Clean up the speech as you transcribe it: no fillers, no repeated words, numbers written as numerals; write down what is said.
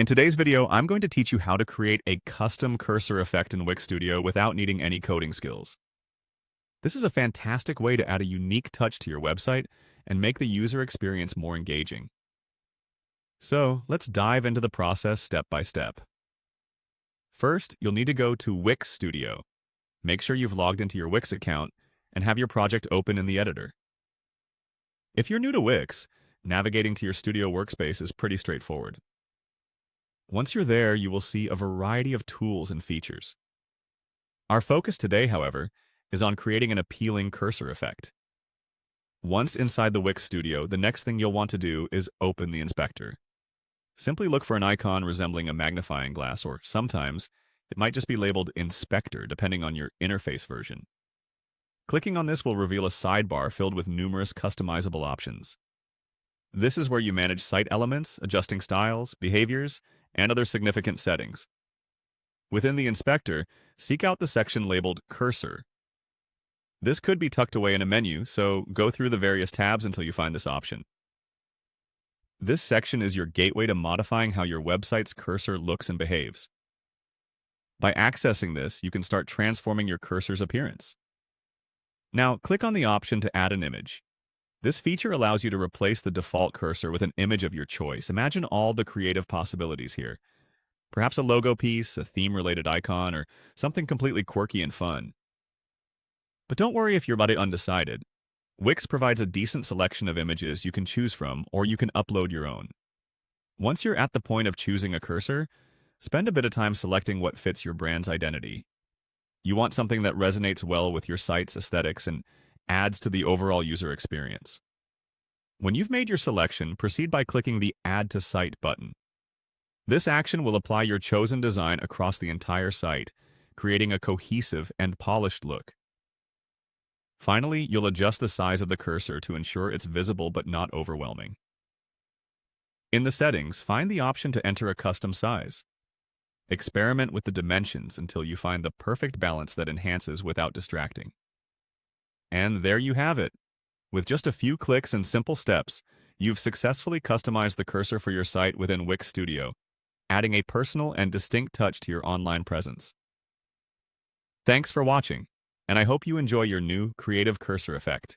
In today's video, I'm going to teach you how to create a custom cursor effect in Wix Studio without needing any coding skills. This is a fantastic way to add a unique touch to your website and make the user experience more engaging. So, let's dive into the process step by step. First, you'll need to go to Wix Studio. Make sure you've logged into your Wix account and have your project open in the editor. If you're new to Wix, navigating to your Studio workspace is pretty straightforward. Once you're there, you will see a variety of tools and features. Our focus today, however, is on creating an appealing cursor effect. Once inside the Wix Studio, the next thing you'll want to do is open the inspector. Simply look for an icon resembling a magnifying glass, or sometimes it might just be labeled Inspector, depending on your interface version. Clicking on this will reveal a sidebar filled with numerous customizable options. This is where you manage site elements, adjusting styles, behaviors, and other significant settings. Within the inspector, seek out the section labeled Cursor. This could be tucked away in a menu, so go through the various tabs until you find this option. This section is your gateway to modifying how your website's cursor looks and behaves. By accessing this, you can start transforming your cursor's appearance. Now, click on the option to add an image. This feature allows you to replace the default cursor with an image of your choice. Imagine all the creative possibilities here. Perhaps a logo piece, a theme-related icon, or something completely quirky and fun. But don't worry if you're about it undecided. Wix provides a decent selection of images you can choose from, or you can upload your own. Once you're at the point of choosing a cursor, spend a bit of time selecting what fits your brand's identity. You want something that resonates well with your site's aesthetics and adds to the overall user experience. When you've made your selection, proceed by clicking the Add to Site button. This action will apply your chosen design across the entire site, creating a cohesive and polished look. Finally, you'll adjust the size of the cursor to ensure it's visible but not overwhelming. In the settings, find the option to enter a custom size. Experiment with the dimensions until you find the perfect balance that enhances without distracting. And there you have it. With just a few clicks and simple steps, you've successfully customized the cursor for your site within Wix Studio, adding a personal and distinct touch to your online presence. Thanks for watching, and I hope you enjoy your new creative cursor effect.